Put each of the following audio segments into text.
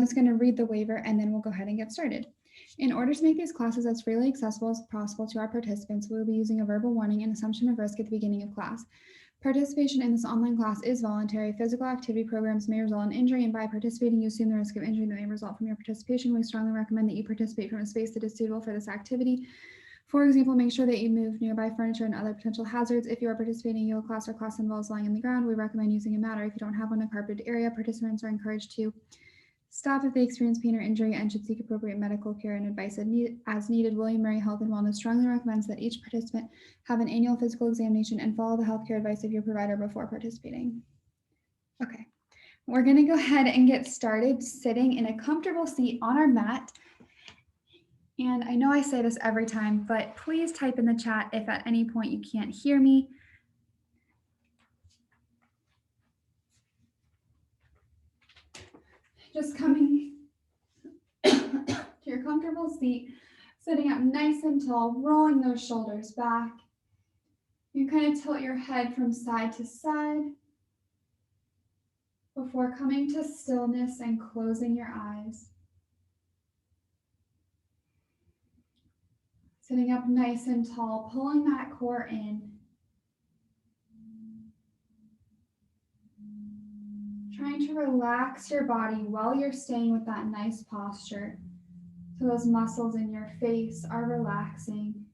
just going to read the waiver and then we'll go ahead and get started. In order to make these classes as freely accessible as possible to our participants, we will be using a verbal warning and assumption of risk at the beginning of class. Participation in this online class is voluntary. Physical activity programs may result in injury, and by participating, you assume the risk of injury that may result from your participation. We strongly recommend that you participate from a space that is suitable for this activity. For example, make sure that you move nearby furniture and other potential hazards. If you are participating in yoga class or class involves lying on the ground, we recommend using a mat, or if you don't have one, a carpeted area. Participants are encouraged to stop if they experience pain or injury and should seek appropriate medical care and advice as needed. William Murray Health and Wellness strongly recommends that each participant have an annual physical examination and follow the healthcare advice of your provider before participating. Okay, we're going to go ahead and get started sitting in a comfortable seat on our mat. And I know I say this every time, but please type in the chat if at any point you can't hear me. Just coming to your comfortable seat, sitting up nice and tall, rolling those shoulders back. You kind of tilt your head from side to side before coming to stillness and closing your eyes. Sitting up nice and tall, pulling that core in. Trying to relax your body while you're staying with that nice posture. So those muscles in your face are relaxing.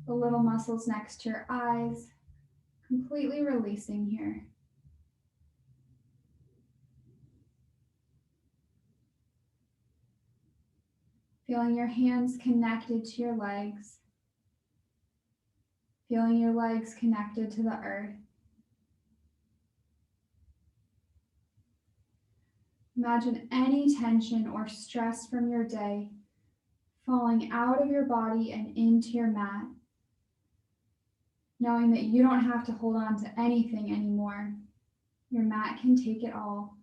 The little muscles next to your eyes, completely releasing here. Feeling your hands connected to your legs. Feeling your legs connected to the earth. Imagine any tension or stress from your day falling out of your body and into your mat, knowing that you don't have to hold on to anything anymore. Your mat can take it all.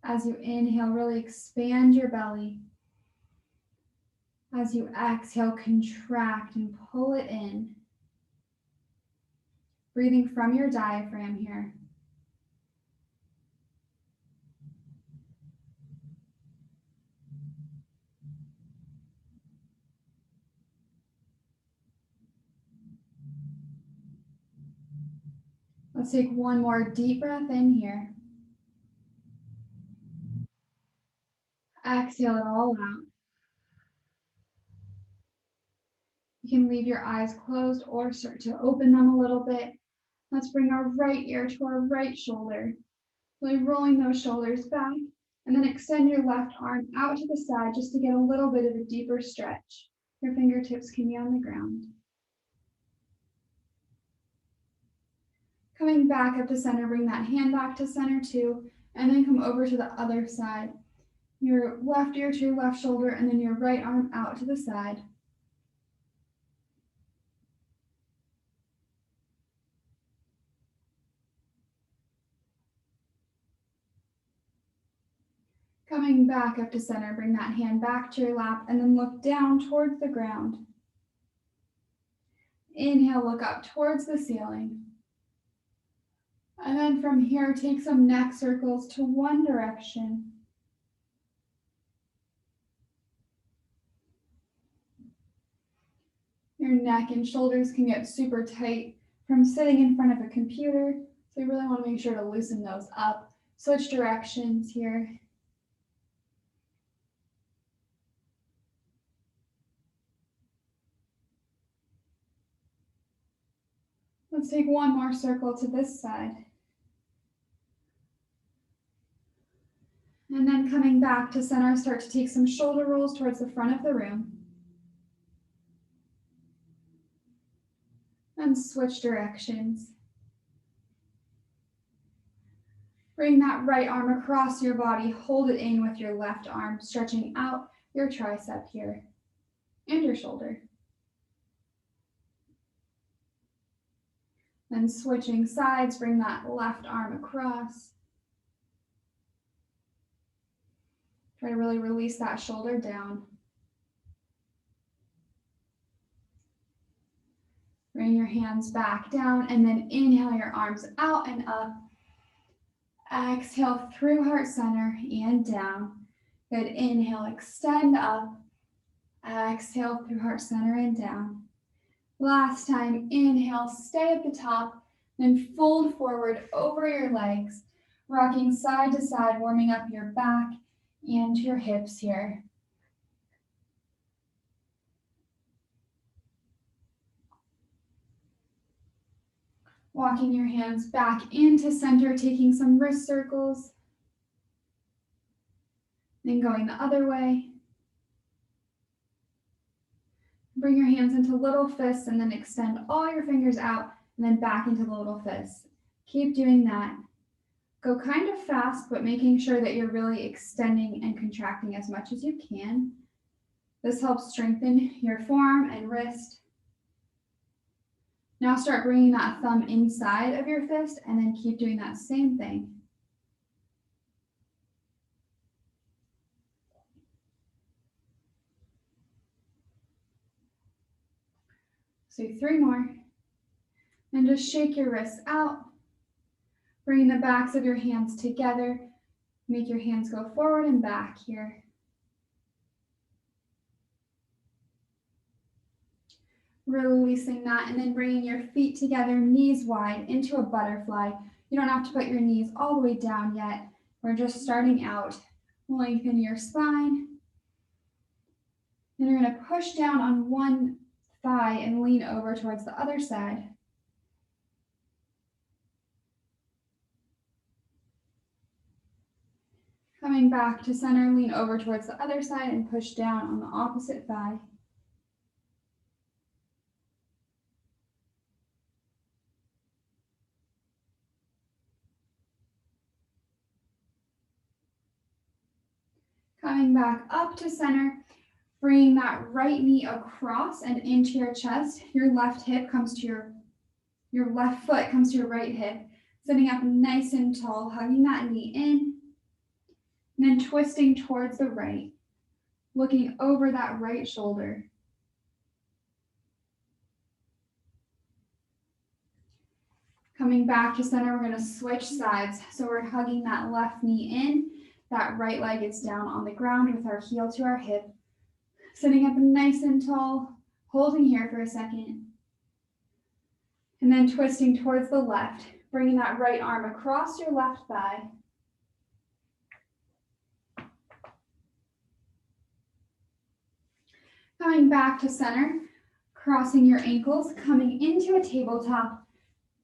As you inhale, really expand your belly. As you exhale, contract and pull it in. Breathing from your diaphragm here. Let's take one more deep breath in here. Exhale it all out. You can leave your eyes closed or start to open them a little bit. Let's bring our right ear to our right shoulder. Really rolling those shoulders back, and then extend your left arm out to the side just to get a little bit of a deeper stretch. Your fingertips can be on the ground. Coming back up to center, bring that hand back to center too, and then come over to the other side. Your left ear to your left shoulder, and then your right arm out to the side. Coming back up to center, bring that hand back to your lap, and then look down towards the ground. Inhale, look up towards the ceiling. And then from here, take some neck circles to one direction. Your neck and shoulders can get super tight from sitting in front of a computer, so you really want to make sure to loosen those up. Switch directions here. Let's take one more circle to this side. And then coming back to center, start to take some shoulder rolls towards the front of the room. And switch directions. Bring that right arm across your body, hold it in with your left arm, stretching out your tricep here and your shoulder. Then switching sides, bring that left arm across. Try to really release that shoulder down. Bring your hands back down and then inhale your arms out and up. Exhale through heart center and down. Good. Inhale, extend up. Exhale through heart center and down. Last time, inhale, stay at the top, then fold forward over your legs, rocking side to side, warming up your back and your hips here. Walking your hands back into center, taking some wrist circles. Then going the other way. Bring your hands into little fists and then extend all your fingers out and then back into the little fists. Keep doing that. Go kind of fast, but making sure that you're really extending and contracting as much as you can. This helps strengthen your forearm and wrist. Now start bringing that thumb inside of your fist and then keep doing that same thing. So 3 more. And just shake your wrists out. Bring the backs of your hands together. Make your hands go forward and back here. Releasing that and then bringing your feet together, knees wide into a butterfly. You don't have to put your knees all the way down yet. We're just starting out. Lengthen your spine. And you're going to push down on one thigh and lean over towards the other side. Coming back to center, lean over towards the other side and push down on the opposite thigh. Coming back up to center, bringing that right knee across and into your chest. Your left hip comes to your left foot comes to your right hip. Sitting up nice and tall, hugging that knee in. And then twisting towards the right, looking over that right shoulder. Coming back to center, we're going to switch sides. So we're hugging that left knee in. That right leg is down on the ground with our heel to our hip. Sitting up nice and tall, holding here for a second. And then twisting towards the left, bringing that right arm across your left thigh. Coming back to center, crossing your ankles, coming into a tabletop,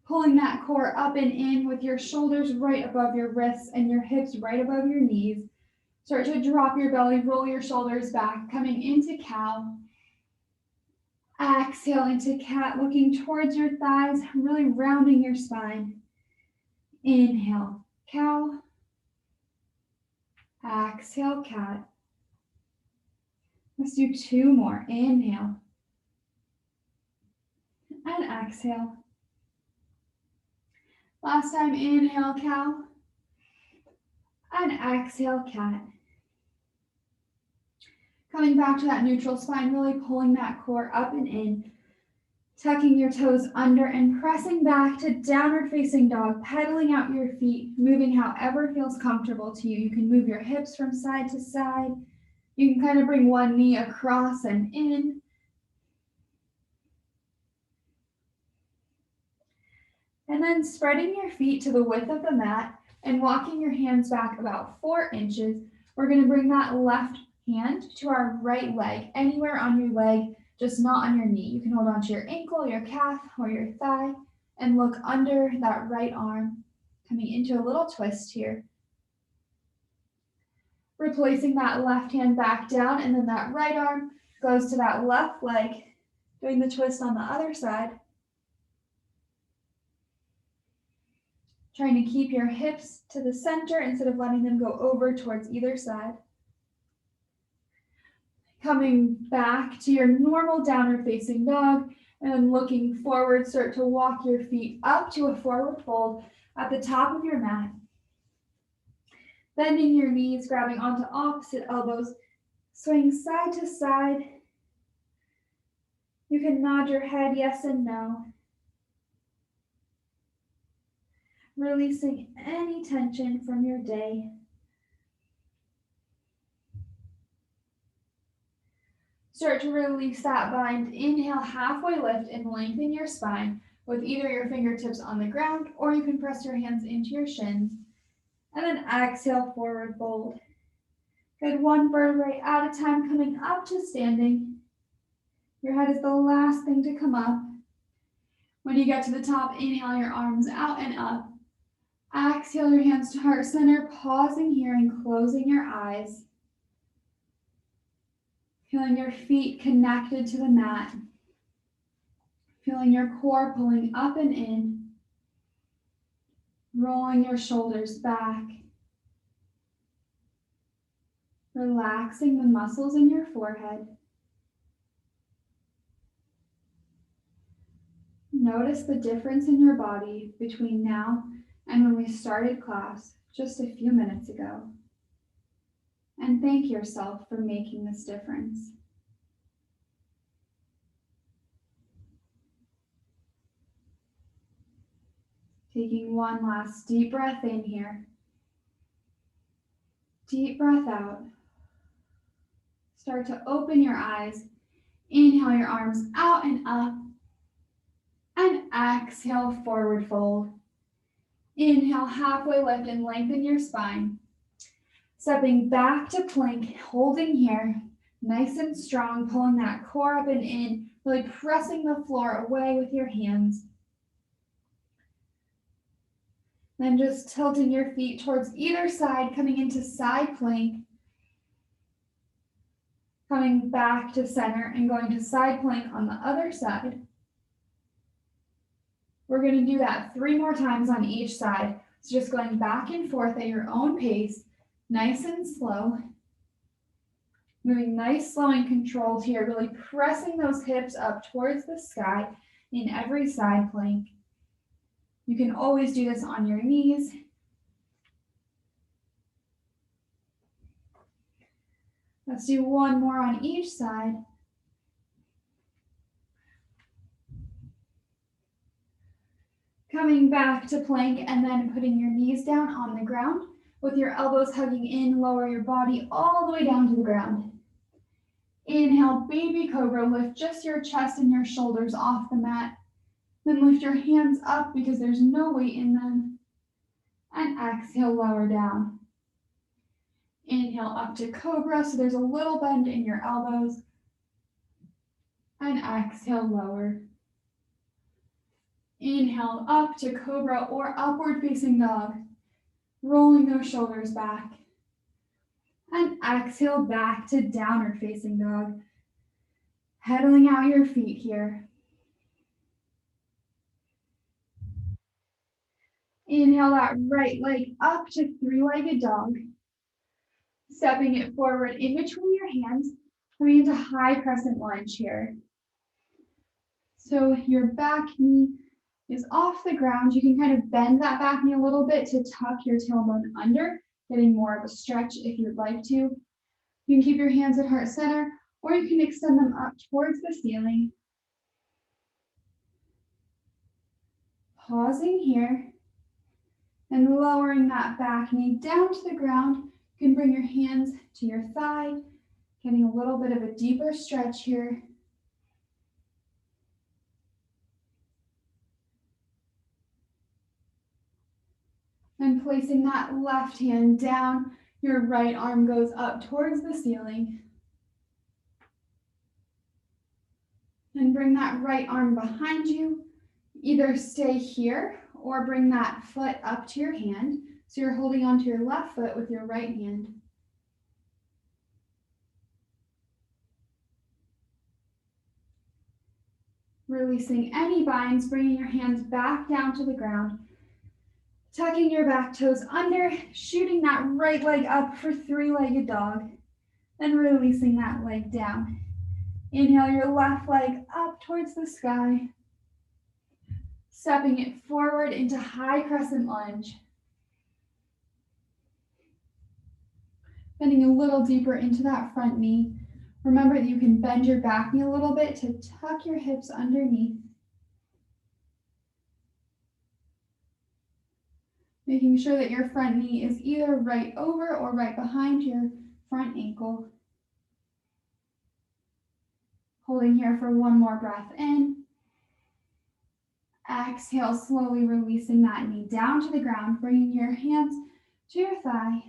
pulling that core up and in with your shoulders right above your wrists and your hips right above your knees. Start to drop your belly, roll your shoulders back, coming into cow. Exhale into cat, looking towards your thighs, really rounding your spine. Inhale, cow. Exhale, cat. Let's do 2 more. Inhale. And exhale. Last time, inhale, cow. And exhale, cat. Coming back to that neutral spine, really pulling that core up and in. Tucking your toes under and pressing back to downward facing dog, pedaling out your feet, moving however feels comfortable to you. You can move your hips from side to side. You can kind of bring one knee across and in. And then spreading your feet to the width of the mat and walking your hands back about 4 inches. We're going to bring that left hand to our right leg, anywhere on your leg, just not on your knee. You can hold on to your ankle, your calf, or your thigh, and look under that right arm, coming into a little twist here. Replacing that left hand back down, and then that right arm goes to that left leg, doing the twist on the other side. Trying to keep your hips to the center instead of letting them go over towards either side. Coming back to your normal downward facing dog, and then looking forward, start to walk your feet up to a forward fold at the top of your mat. Bending your knees, grabbing onto opposite elbows, swing side to side. You can nod your head yes and no, releasing any tension from your day. Start to release that bind. Inhale, halfway lift and lengthen your spine with either your fingertips on the ground or you can press your hands into your shins. And then exhale, forward fold. Good, one vertebrae at a time coming up to standing. Your head is the last thing to come up. When you get to the top, inhale your arms out and up. Exhale your hands to heart center, pausing here and closing your eyes. Feeling your feet connected to the mat. Feeling your core pulling up and in. Rolling your shoulders back. Relaxing the muscles in your forehead. Notice the difference in your body between now and when we started class just a few minutes ago. And thank yourself for making this difference. Taking one last deep breath in here. Deep breath out. Start to open your eyes. Inhale your arms out and up. And exhale, forward fold. Inhale, halfway lift and lengthen your spine. Stepping back to plank, holding here. Nice and strong, pulling that core up and in, really pressing the floor away with your hands. Then just tilting your feet towards either side, coming into side plank. Coming back to center and going to side plank on the other side. We're going to do that 3 more times on each side. So just going back and forth at your own pace, nice and slow. Moving nice, slow, and controlled here, really pressing those hips up towards the sky in every side plank. You can always do this on your knees. Let's do 1 more on each side. Coming back to plank and then putting your knees down on the ground with your elbows hugging in, lower your body all the way down to the ground. Inhale, baby cobra, lift just your chest and your shoulders off the mat. Then lift your hands up because there's no weight in them. And exhale, lower down. Inhale up to cobra, so there's a little bend in your elbows. And exhale, lower. Inhale up to cobra or upward facing dog. Rolling those shoulders back. And exhale back to downward facing dog. Pedaling out your feet here. Inhale that right leg up to 3-legged dog. Stepping it forward in between your hands, coming into high crescent lunge here. So your back knee is off the ground. You can kind of bend that back knee a little bit to tuck your tailbone under, getting more of a stretch if you'd like to. You can keep your hands at heart center, or you can extend them up towards the ceiling. Pausing here and lowering that back knee down to the ground. You can bring your hands to your thigh, getting a little bit of a deeper stretch here. And placing that left hand down, your right arm goes up towards the ceiling. And bring that right arm behind you. Either stay here or bring that foot up to your hand. So you're holding onto your left foot with your right hand. Releasing any binds, bringing your hands back down to the ground. Tucking your back toes under, shooting that right leg up for 3-legged dog. Then releasing that leg down. Inhale your left leg up towards the sky. Stepping it forward into high crescent lunge. Bending a little deeper into that front knee, Remember that you can bend your back knee a little bit to tuck your hips underneath. Making sure that your front knee is either right over or right behind your front ankle. Holding here for one more breath in. Exhale, slowly releasing that knee down to the ground, bringing your hands to your thigh.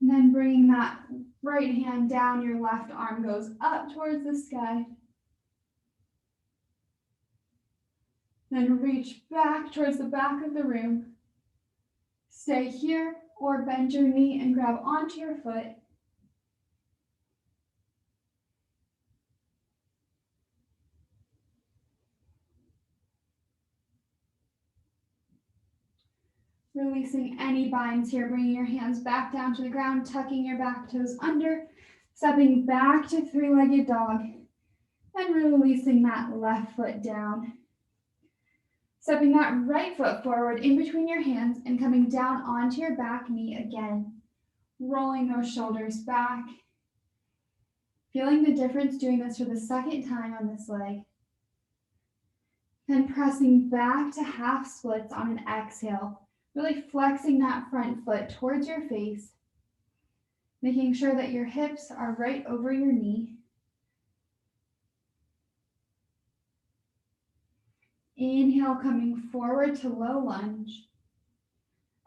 And then bringing that right hand down, your left arm goes up towards the sky. Then reach back towards the back of the room. Stay here or bend your knee and grab onto your foot. Releasing any binds here, bringing your hands back down to the ground, tucking your back toes under, stepping back to three-legged dog, and releasing that left foot down. Stepping that right foot forward in between your hands and coming down onto your back knee again. Rolling those shoulders back. Feeling the difference doing this for the second time on this leg. Then pressing back to half splits on an exhale. Really flexing that front foot towards your face. Making sure that your hips are right over your knee. Inhale, coming forward to low lunge.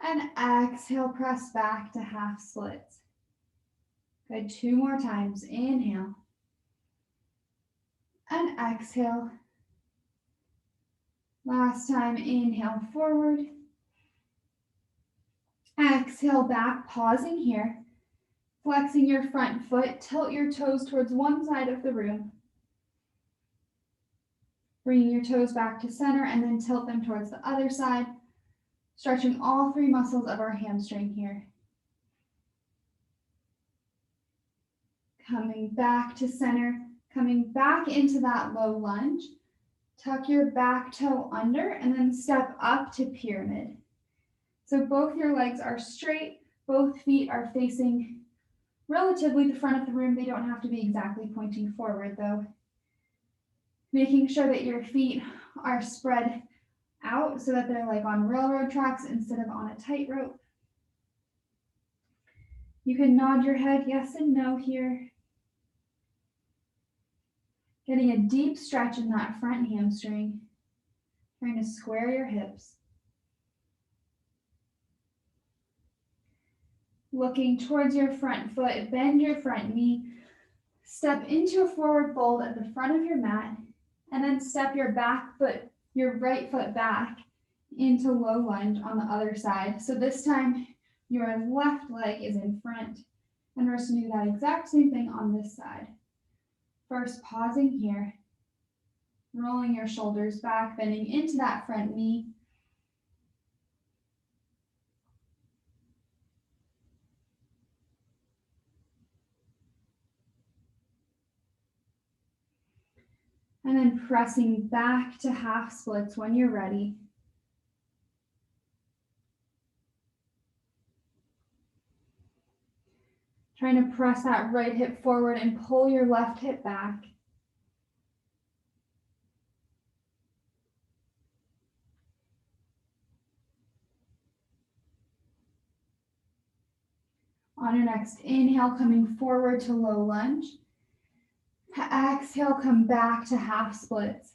And exhale, press back to half splits. Good, 2 more times. Inhale. And exhale. Last time, inhale forward. Exhale back, pausing here. Flexing your front foot, tilt your toes towards one side of the room. Bringing your toes back to center and then tilt them towards the other side. Stretching all 3 muscles of our hamstring here. Coming back to center, coming back into that low lunge. Tuck your back toe under and then step up to pyramid. So both your legs are straight, both feet are facing relatively the front of the room. They don't have to be exactly pointing forward though. Making sure that your feet are spread out so that they're like on railroad tracks instead of on a tightrope. You can nod your head yes and no here. Getting a deep stretch in that front hamstring. Trying to square your hips. Looking towards your front foot, bend your front knee. Step into a forward fold at the front of your mat, and then step your right foot back into low lunge on the other side. So this time your left leg is in front, and we're just going to do that exact same thing on this side. First, pausing here, rolling your shoulders back, bending into that front knee. And then pressing back to half splits when you're ready. Trying to press that right hip forward and pull your left hip back. On your next inhale, coming forward to low lunge. Exhale, come back to half splits.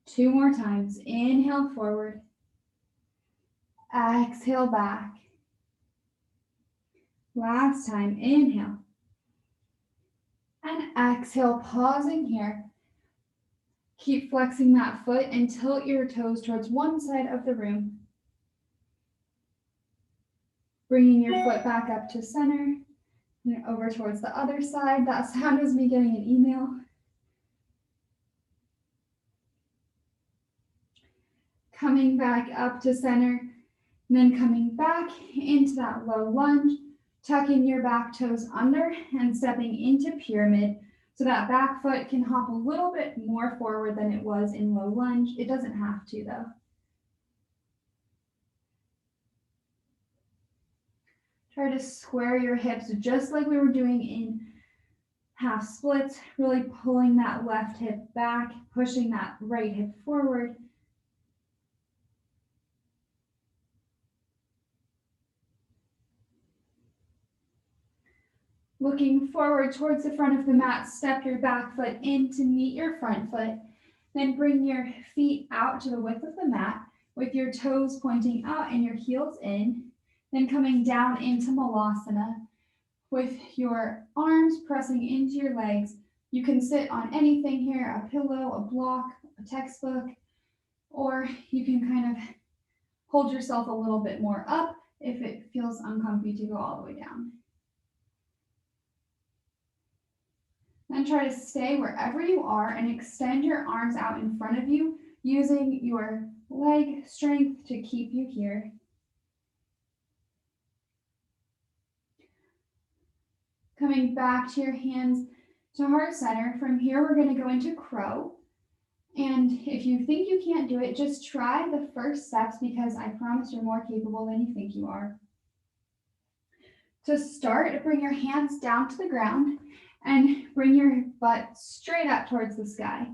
2 more times. Inhale forward. Exhale back. Last time, inhale. And exhale, pausing here. Keep flexing that foot and tilt your toes towards one side of the room. Bringing your foot back up to center. And over towards the other side. That sound is me getting an email. Coming back up to center, and then coming back into that low lunge, tucking your back toes under and stepping into pyramid so that back foot can hop a little bit more forward than it was in low lunge. It doesn't have to though. Try to square your hips just like we were doing in half splits, really pulling that left hip back, pushing that right hip forward. Looking forward towards the front of the mat, step your back foot in to meet your front foot. Then bring your feet out to the width of the mat with your toes pointing out and your heels in. Then coming down into Malasana with your arms pressing into your legs. You can sit on anything here, a pillow, a block, a textbook, or you can kind of hold yourself a little bit more up if it feels uncomfy to go all the way down. Then try to stay wherever you are and extend your arms out in front of you, using your leg strength to keep you here. Coming back to your hands to heart center. From here, we're going to go into crow. And if you think you can't do it, just try the first steps, because I promise you're more capable than you think you are. To start, bring your hands down to the ground and bring your butt straight up towards the sky.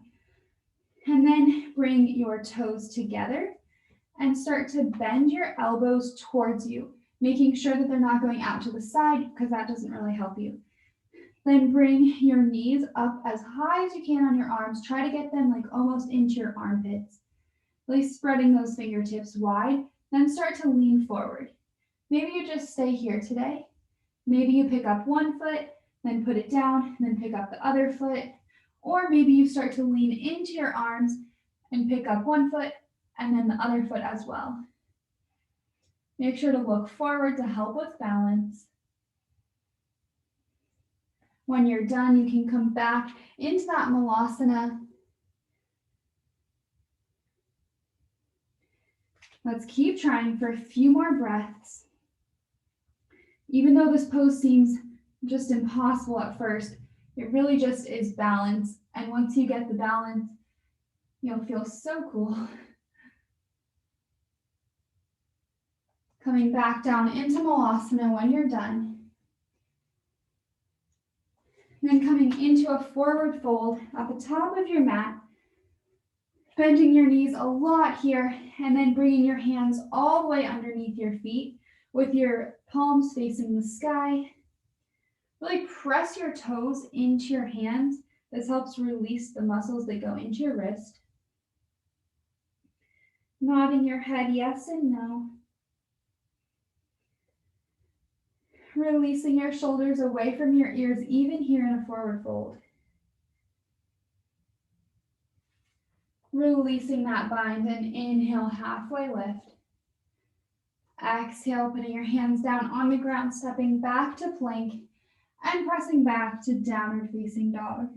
And then bring your toes together and start to bend your elbows towards you, making sure that they're not going out to the side, because that doesn't really help you. Then bring your knees up as high as you can on your arms. Try to get them like almost into your armpits. Really spreading those fingertips wide. Then start to lean forward. Maybe you just stay here today. Maybe you pick up one foot, then put it down, and then pick up the other foot. Or maybe you start to lean into your arms and pick up one foot and then the other foot as well. Make sure to look forward to help with balance. When you're done, you can come back into that Malasana. Let's keep trying for a few more breaths. Even though this pose seems just impossible at first, it really just is balance. And once you get the balance, you'll feel so cool. Coming back down into Malasana when you're done. Then coming into a forward fold at the top of your mat, bending your knees a lot here, and then bringing your hands all the way underneath your feet with your palms facing the sky. Really press your toes into your hands. This helps release the muscles that go into your wrist. Nodding your head yes and no. Releasing your shoulders away from your ears, even here in a forward fold. Releasing that bind and inhale, halfway lift. Exhale, putting your hands down on the ground, stepping back to plank and pressing back to downward facing dog.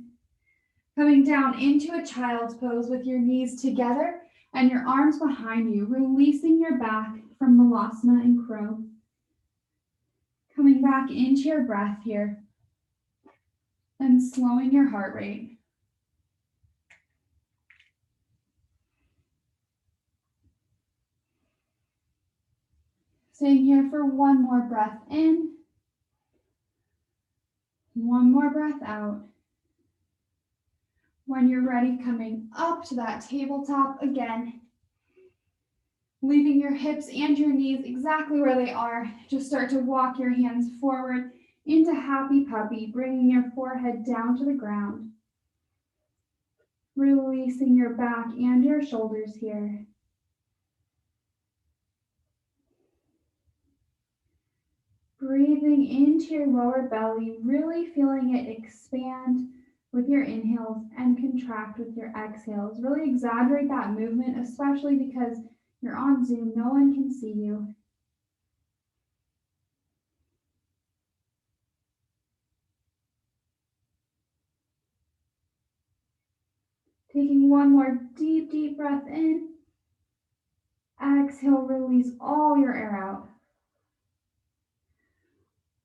Coming down into a child's pose with your knees together and your arms behind you, releasing your back from Malasana and crow. Coming back into your breath here and slowing your heart rate. Staying here for one more breath in, one more breath out. When you're ready, coming up to that tabletop again. Leaving your hips and your knees exactly where they are. Just start to walk your hands forward into happy puppy, bringing your forehead down to the ground. Releasing your back and your shoulders here. Breathing into your lower belly, really feeling it expand with your inhales and contract with your exhales. Really exaggerate that movement, especially because you're on Zoom, no one can see you. Taking one more deep, deep breath in. Exhale, release all your air out.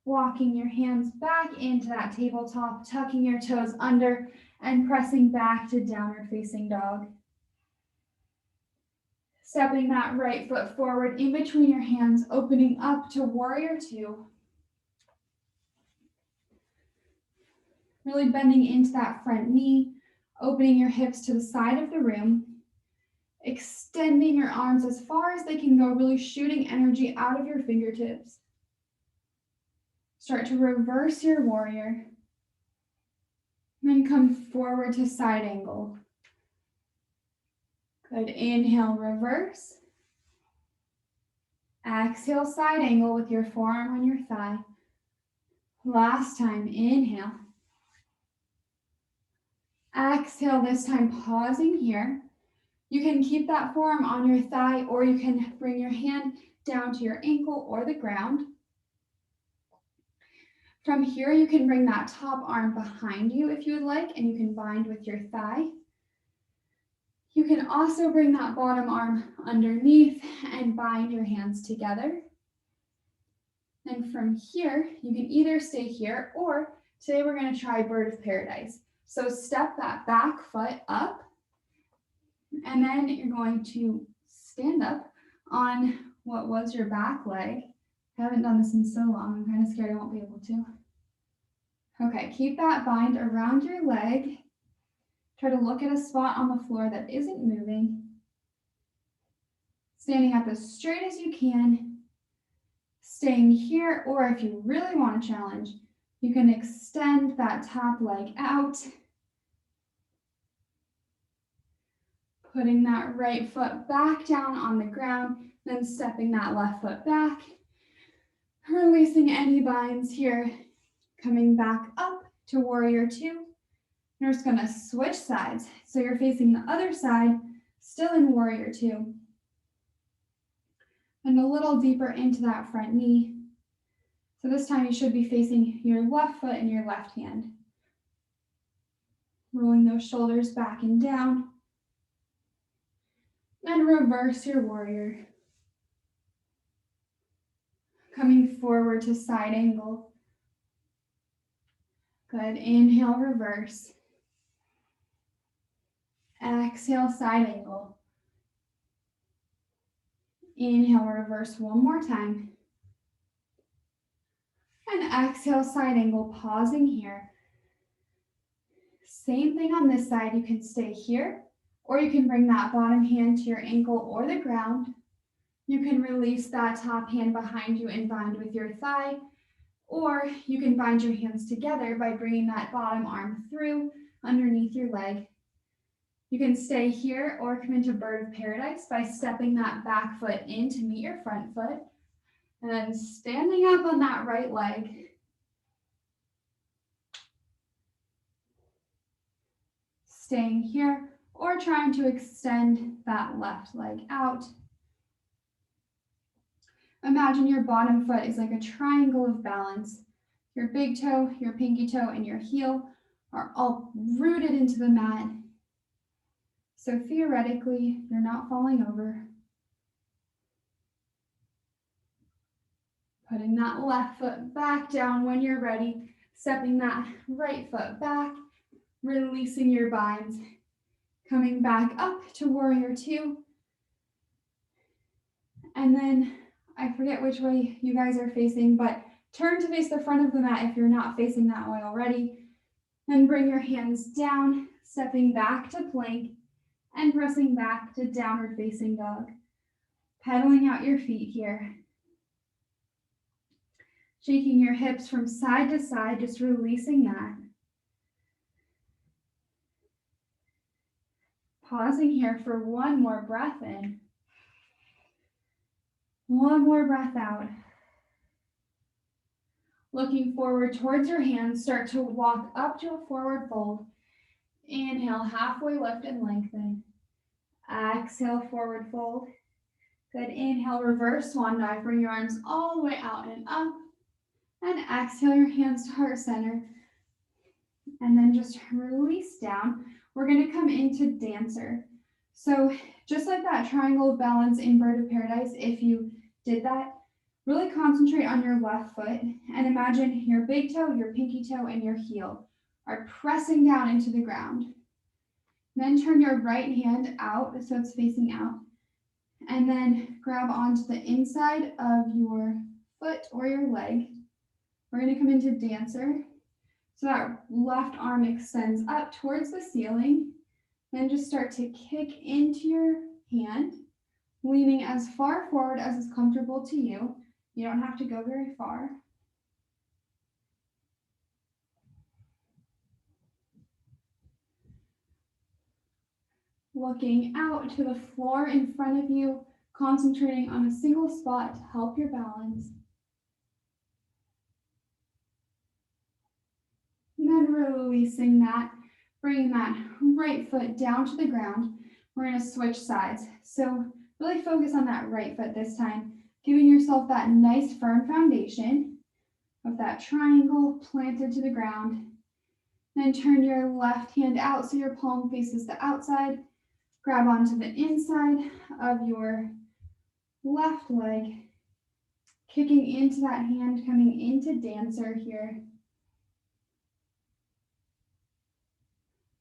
Walking your hands back into that tabletop, tucking your toes under and pressing back to downward facing dog. Stepping that right foot forward in between your hands, opening up to warrior two. Really bending into that front knee, opening your hips to the side of the room, extending your arms as far as they can go, really shooting energy out of your fingertips. Start to reverse your warrior. Then come forward to side angle. Good. Inhale, reverse. Exhale, side angle with your forearm on your thigh. Last time, inhale. Exhale, this time pausing here. You can keep that forearm on your thigh, or you can bring your hand down to your ankle or the ground. From here, you can bring that top arm behind you if you would like, and you can bind with your thigh. You can also bring that bottom arm underneath and bind your hands together. And from here, you can either stay here, or today we're going to try bird of paradise. So step that back foot up, and then you're going to stand up on what was your back leg. I haven't done this in so long. I'm kind of scared I won't be able to. Okay, keep that bind around your leg. Try to look at a spot on the floor that isn't moving. Standing up as straight as you can. Staying here, or if you really want to challenge, you can extend that top leg out. Putting that right foot back down on the ground, then stepping that left foot back. Releasing any binds here. Coming back up to warrior two. You're just going to switch sides. So you're facing the other side, still in warrior two. And a little deeper into that front knee. So this time you should be facing your left foot and your left hand. Rolling those shoulders back and down. And reverse your warrior. Coming forward to side angle. Good. Inhale, reverse. Exhale, side angle. Inhale, reverse one more time. And exhale, side angle, pausing here. Same thing on this side. You can stay here, or you can bring that bottom hand to your ankle or the ground. You can release that top hand behind you and bind with your thigh, or you can bind your hands together by bringing that bottom arm through underneath your leg. You can stay here or come into bird of paradise by stepping that back foot in to meet your front foot, and then standing up on that right leg. Staying here or trying to extend that left leg out. Imagine your bottom foot is like a triangle of balance. Your big toe, your pinky toe, and your heel are all rooted into the mat. So theoretically, you're not falling over. Putting that left foot back down when you're ready, stepping that right foot back, releasing your binds, coming back up to warrior two. And then, I forget which way you guys are facing, but turn to face the front of the mat if you're not facing that way already. Then bring your hands down, stepping back to plank, and pressing back to downward facing dog. Pedaling out your feet here. Shaking your hips from side to side, just releasing that. Pausing here for one more breath in. One more breath out. Looking forward towards your hands, start to walk up to a forward fold. Inhale, halfway lift and lengthen. Exhale, forward fold. Good. Inhale, reverse swan dive. Bring your arms all the way out and up. And exhale your hands to heart center. And then just release down. We're going to come into dancer. So just like that triangle of balance in bird of paradise, if you did that, really concentrate on your left foot and imagine your big toe, your pinky toe, and your heel are pressing down into the ground. Then turn your right hand out so it's facing out. And then grab onto the inside of your foot or your leg. We're going to come into dancer. So that left arm extends up towards the ceiling. Then just start to kick into your hand, leaning as far forward as is comfortable to you. You don't have to go very far. Looking out to the floor in front of you, concentrating on a single spot to help your balance. And then releasing that, bringing that right foot down to the ground. We're going to switch sides. So really focus on that right foot this time, giving yourself that nice firm foundation of that triangle planted to the ground. Then turn your left hand out so your palm faces the outside. Grab onto the inside of your left leg, kicking into that hand, coming into dancer here.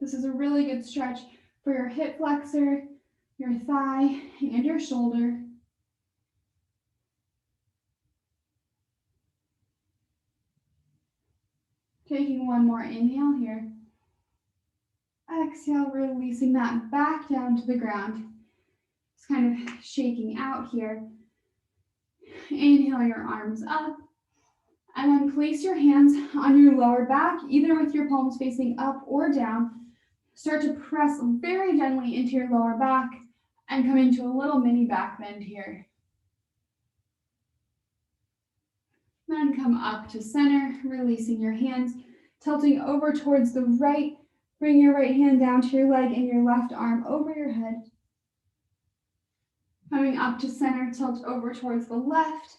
This is a really good stretch for your hip flexor, your thigh, and your shoulder. Taking one more inhale here. Exhale, releasing that back down to the ground. Just kind of shaking out here. Inhale your arms up. And then place your hands on your lower back, either with your palms facing up or down. Start to press very gently into your lower back and come into a little mini back bend here. Then come up to center, releasing your hands, tilting over towards the right. Bring your right hand down to your leg and your left arm over your head. Coming up to center, tilt over towards the left.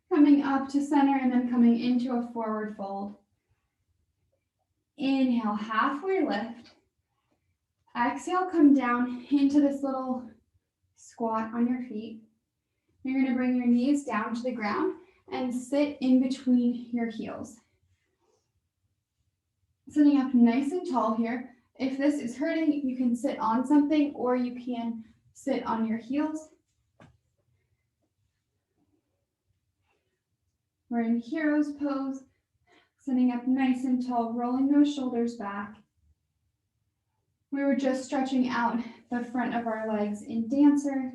Coming up to center and then coming into a forward fold. Inhale, halfway lift. Exhale, come down into this little squat on your feet. You're going to bring your knees down to the ground and sit in between your heels. Sitting up nice and tall here. If this is hurting, you can sit on something or you can sit on your heels. We're in hero's pose, sitting up nice and tall, rolling those shoulders back. We were just stretching out the front of our legs in dancer.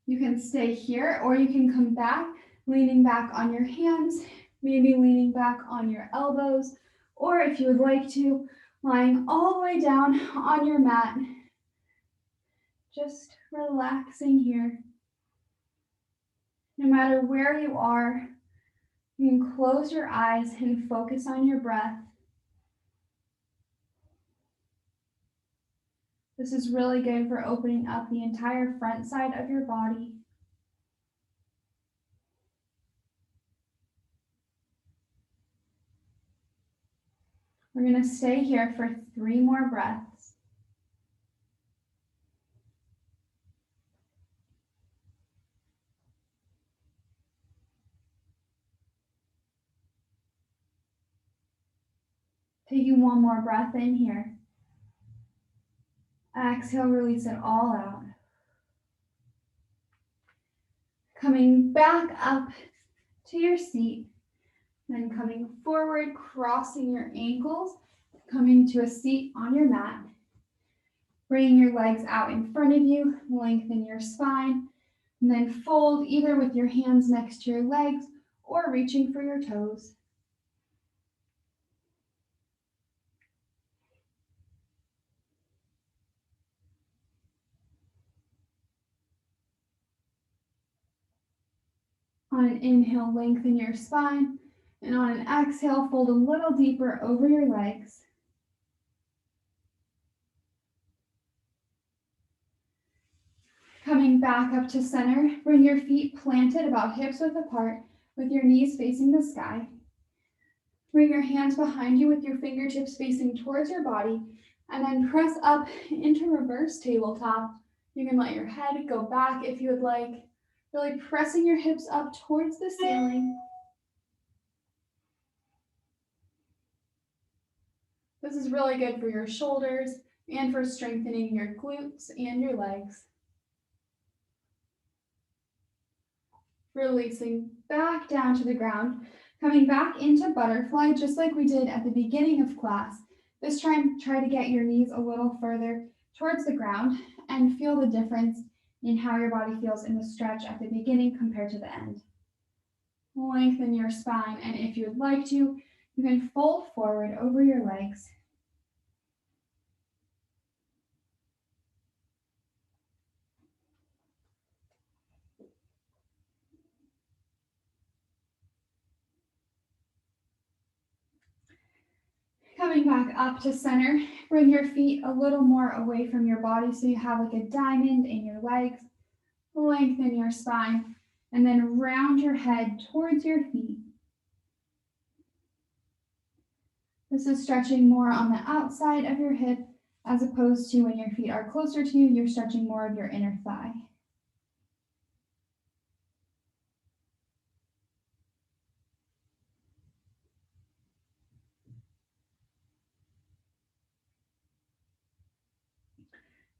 You can stay here or you can come back, leaning back on your hands, maybe leaning back on your elbows, or if you would like to, lying all the way down on your mat. Just relaxing here. No matter where you are, you can close your eyes and focus on your breath. This is really good for opening up the entire front side of your body. We're going to stay here for 3 more breaths. Taking one more breath in here. Exhale, release it all out. Coming back up to your seat, then coming forward, crossing your ankles, coming to a seat on your mat. Bringing your legs out in front of you, lengthen your spine, and then fold either with your hands next to your legs or reaching for your toes. On an inhale, lengthen your spine, and on an exhale, fold a little deeper over your legs. Coming back up to center, bring your feet planted about hips width apart with your knees facing the sky. Bring your hands behind you with your fingertips facing towards your body, and then press up into reverse tabletop. You can let your head go back if you would like, really pressing your hips up towards the ceiling. This is really good for your shoulders and for strengthening your glutes and your legs. Releasing back down to the ground, coming back into butterfly just like we did at the beginning of class. This time, try to get your knees a little further towards the ground and feel the difference in how your body feels in the stretch at the beginning compared to the end. Lengthen your spine, and if you would like to, you can fold forward over your legs. Coming back up to center, bring your feet a little more away from your body so you have like a diamond in your legs. Lengthen your spine, and then round your head towards your feet. This is stretching more on the outside of your hip, as opposed to when your feet are closer to you, you're stretching more of your inner thigh.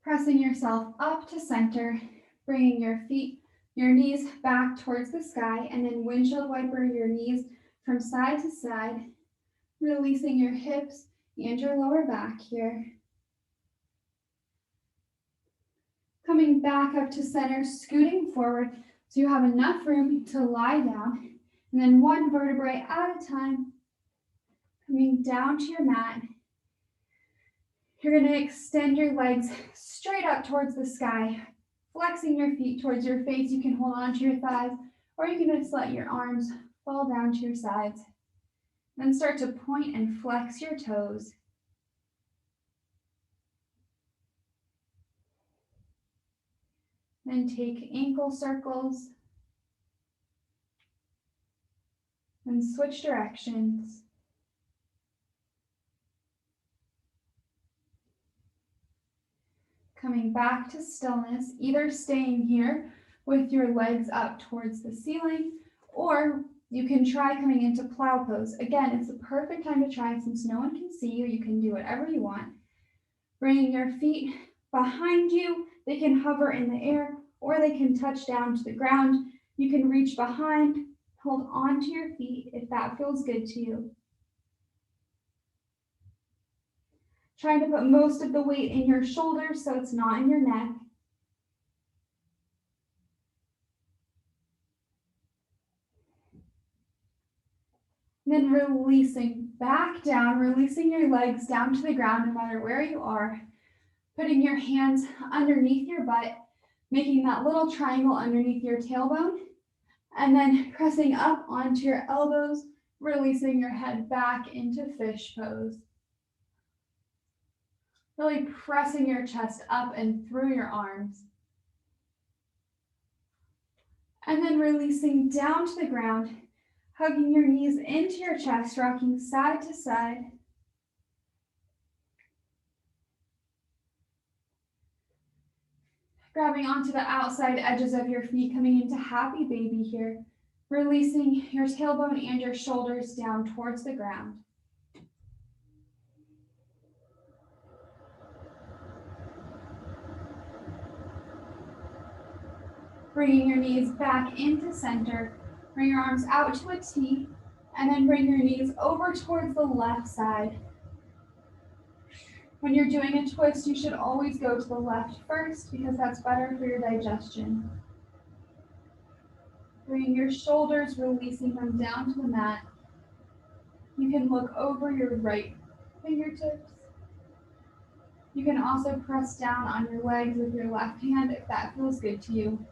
Pressing yourself up to center, bringing your knees back towards the sky, and then windshield wiper your knees from side to side, releasing your hips and your lower back here. Coming back up to center, scooting forward so you have enough room to lie down, and then one vertebrae at a time, coming down to your mat. You're going to extend your legs straight up towards the sky, flexing your feet towards your face. You can hold on to your thighs, or you can just let your arms fall down to your sides. Then start to point and flex your toes. Then take ankle circles and switch directions. Coming back to stillness, either staying here with your legs up towards the ceiling, or you can try coming into plow pose. Again, it's the perfect time to try since no one can see you. You can do whatever you want. Bringing your feet behind you. They can hover in the air, or they can touch down to the ground. You can reach behind, hold on to your feet if that feels good to you. Trying to put most of the weight in your shoulders so it's not in your neck. Then releasing back down, releasing your legs down to the ground no matter where you are. Putting your hands underneath your butt, making that little triangle underneath your tailbone, and then pressing up onto your elbows, releasing your head back into fish pose. Really pressing your chest up and through your arms. And then releasing down to the ground, hugging your knees into your chest, rocking side to side. Grabbing onto the outside edges of your feet, coming into happy baby here. Releasing your tailbone and your shoulders down towards the ground. Bringing your knees back into center. Bring your arms out to a T, and then bring your knees over towards the left side. When you're doing a twist, you should always go to the left first because that's better for your digestion. Bringing your shoulders, releasing them down to the mat. You can look over your right fingertips. You can also press down on your legs with your left hand if that feels good to you.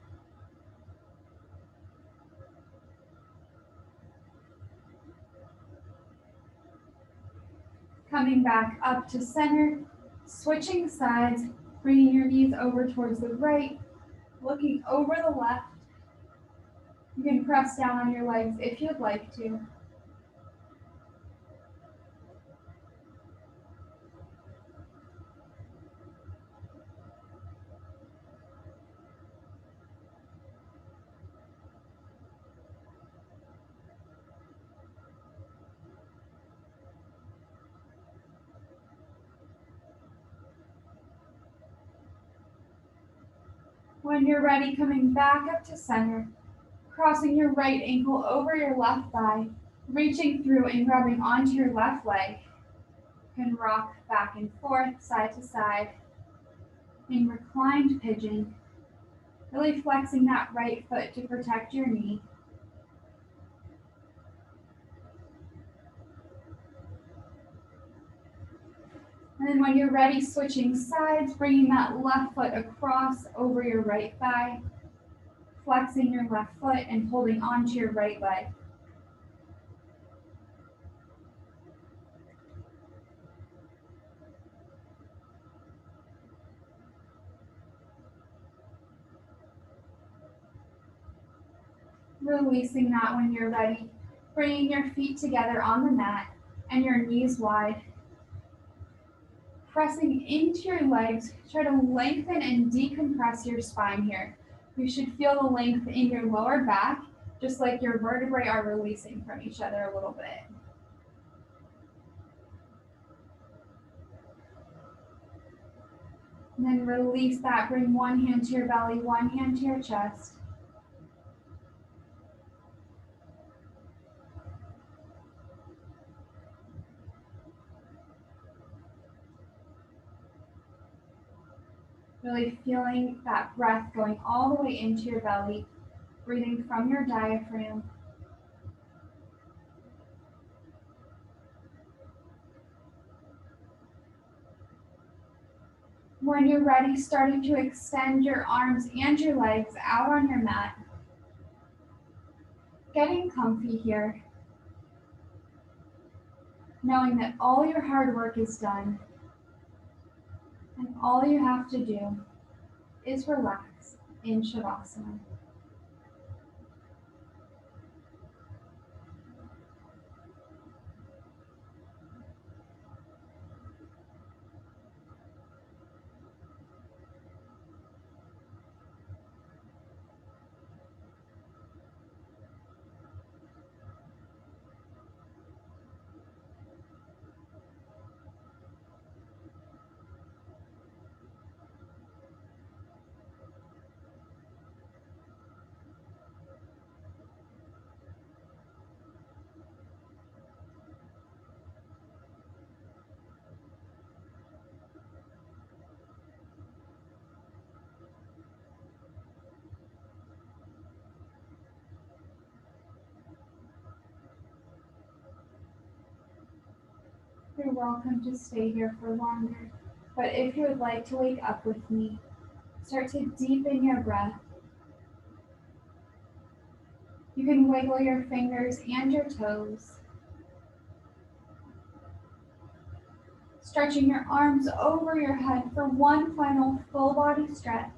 Coming back up to center, switching sides, bringing your knees over towards the right, looking over the left. You can press down on your legs if you'd like to. When you're ready, coming back up to center, crossing your right ankle over your left thigh, reaching through and grabbing onto your left leg. You can rock back and forth, side to side, in reclined pigeon, really flexing that right foot to protect your knee. And then when you're ready, switching sides, bringing that left foot across over your right thigh, flexing your left foot and holding onto your right leg. Releasing that when you're ready, bringing your feet together on the mat and your knees wide. Pressing into your legs, try to lengthen and decompress your spine here. You should feel the length in your lower back, just like your vertebrae are releasing from each other a little bit. And then release that, bring one hand to your belly, one hand to your chest. Really feeling that breath going all the way into your belly, breathing from your diaphragm. When you're ready, starting to extend your arms and your legs out on your mat. Getting comfy here. Knowing that all your hard work is done. And all you have to do is relax in Shavasana. You're welcome to stay here for longer, but if you would like to wake up with me, start to deepen your breath. You can wiggle your fingers and your toes. Stretching your arms over your head for one final full body stretch.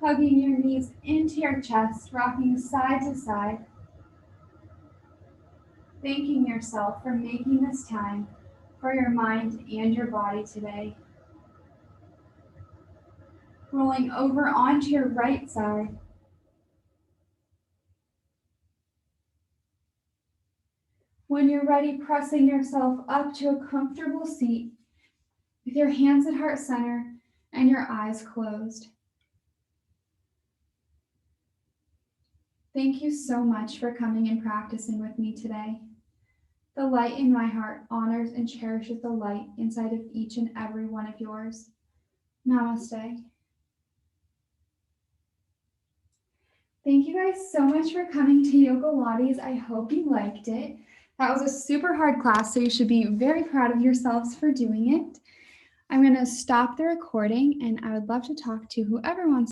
Hugging your knees into your chest, rocking side to side. Thanking yourself for making this time for your mind and your body today. Rolling over onto your right side. When you're ready, pressing yourself up to a comfortable seat with your hands at heart center and your eyes closed. Thank you so much for coming and practicing with me today. The light in my heart honors and cherishes the light inside of each and every one of yours. Namaste. Thank you guys so much for coming to Yogalates. I hope you liked it. That was a super hard class, so you should be very proud of yourselves for doing it. I'm going to stop the recording, and I would love to talk to whoever wants